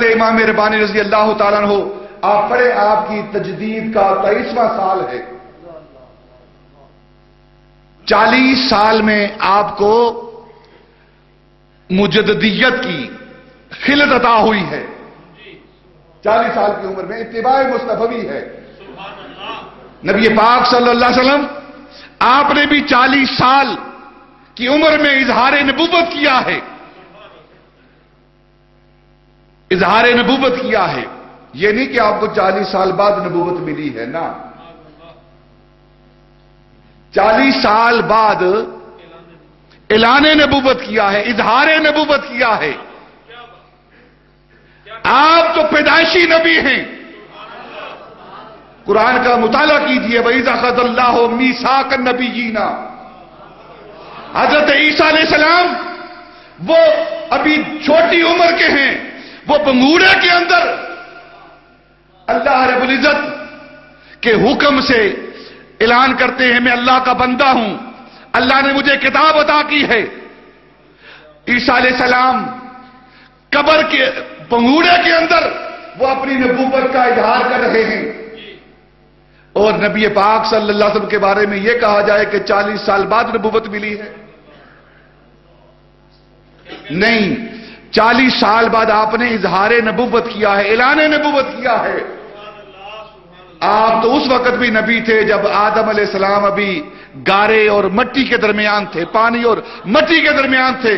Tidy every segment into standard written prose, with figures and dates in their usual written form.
امام ربانی رضی اللہ تعالیٰ عنہ آپ پڑھیں، آپ کی تجدید کا 23واں سال ہے۔ 40 سال میں آپ کو مجددیت کی خلت عطا ہوئی ہے۔ 40 سال کی عمر میں اتباع مصطفی ہے۔ نبی پاک صلی اللہ علیہ وسلم آپ نے بھی 40 سال کی عمر میں اظہار نبوت کیا ہے، اظہار نبوت کیا ہے۔ یہ نہیں کہ آپ کو 40 سال بعد نبوت ملی ہے، نا، 40 سال بعد اعلان نبوت کیا ہے، اظہار نبوت کیا ہے۔ آپ تو پیدائشی نبی ہیں۔ قرآن کا مطالعہ کیجئے، وَإِذَا أَخَذَ اللَّهُ مِيثَاقَ النَّبِيِّينَ۔ حضرت عیسیٰ علیہ السلام وہ ابھی چھوٹی عمر کے ہیں، وہ بنگوڑے کے اندر اللہ رب العزت کے حکم سے اعلان کرتے ہیں، میں اللہ کا بندہ ہوں، اللہ نے مجھے کتاب عطا کی ہے۔ عیسیٰ علیہ السلام قبر کے بنگوڑے کے اندر وہ اپنی نبوت کا اظہار کر رہے ہیں، اور نبی پاک صلی اللہ علیہ وسلم کے بارے میں یہ کہا جائے کہ 40 سال بعد نبوت ملی ہے؟ نہیں، 40 سال بعد آپ نے اظہار نبوت کیا ہے، اعلان نبوت کیا ہے۔ آپ تو اس وقت بھی نبی تھے جب آدم علیہ السلام ابھی گارے اور مٹی کے درمیان تھے، پانی اور مٹی کے درمیان تھے،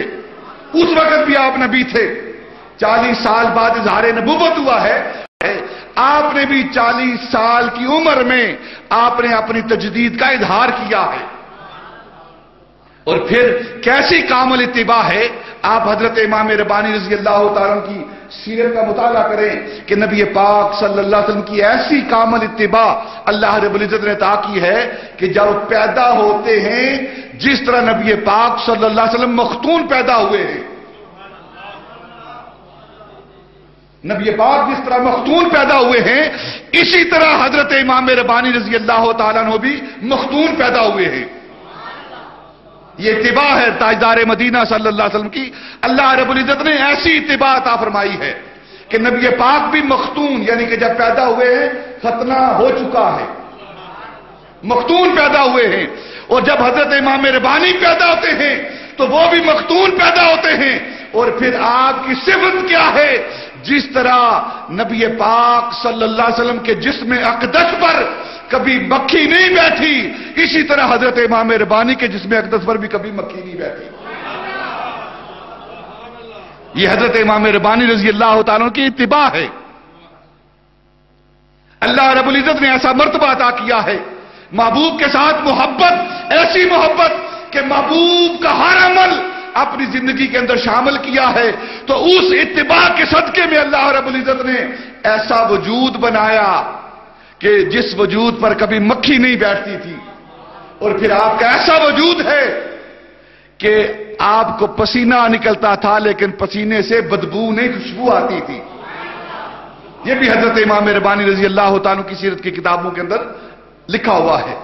اس وقت بھی آپ نبی تھے۔ 40 سال بعد اظہار نبوت ہوا ہے۔ آپ نے بھی 40 سال کی عمر میں آپ نے اپنی تجدید کا اظہار کیا ہے، اور پھر کیسی کامل اتباع ہے۔ آپ حضرت امام ربانی رضی اللہ تعالیٰ عنہ کی سیرت کا مطالعہ کریں کہ نبی پاک صلی اللہ علیہ وسلم کی ایسی کامل اتباع اللہ رب العزت نے عطا کی ہے کہ جب پیدا ہوتے ہیں جس طرح نبی پاک صلی اللہ علیہ وسلم مختون پیدا ہوئے ہیں، نبی پاک جس طرح مختون پیدا ہوئے ہیں، اسی طرح حضرت امام ربانی رضی اللہ تعالیٰ عنہ بھی مختون پیدا ہوئے ہیں۔ یہ اتباع ہے تاجدار مدینہ صلی اللہ علیہ وسلم کی۔ اللہ رب العزت نے ایسی اتباع عطا فرمائی ہے کہ نبی پاک بھی مختون، یعنی کہ جب پیدا ہوئے ہیں ختنہ ہو چکا ہے، مختون پیدا ہوئے ہیں، اور جب حضرت امام ربانی پیدا ہوتے ہیں تو وہ بھی مختون پیدا ہوتے ہیں۔ اور پھر آپ کی صفت کیا ہے؟ جس طرح نبی پاک صلی اللہ علیہ وسلم کے جسم اقدس پر کبھی مکھی نہیں بیٹھی، اسی طرح حضرت امام ربانی کے جسم اقدس پر بھی کبھی مکھی نہیں بیٹھی۔ یہ حضرت امام ربانی رضی اللہ تعالیٰ عنہ کی اتباع ہے۔ اللہ رب العزت نے ایسا مرتبہ عطا کیا ہے، محبوب کے ساتھ محبت، ایسی محبت کہ محبوب کا ہر عمل اپنی زندگی کے اندر شامل کیا ہے۔ تو اس اتباع کے صدقے میں اللہ رب العزت نے ایسا وجود بنایا کہ جس وجود پر کبھی مکھی نہیں بیٹھتی تھی، اور پھر آپ کا ایسا وجود ہے کہ آپ کو پسینہ نکلتا تھا لیکن پسینے سے بدبو نہیں، خوشبو آتی تھی۔ یہ بھی حضرت امام ربانی رضی اللہ تعالیٰ کی سیرت کی کتابوں کے اندر لکھا ہوا ہے۔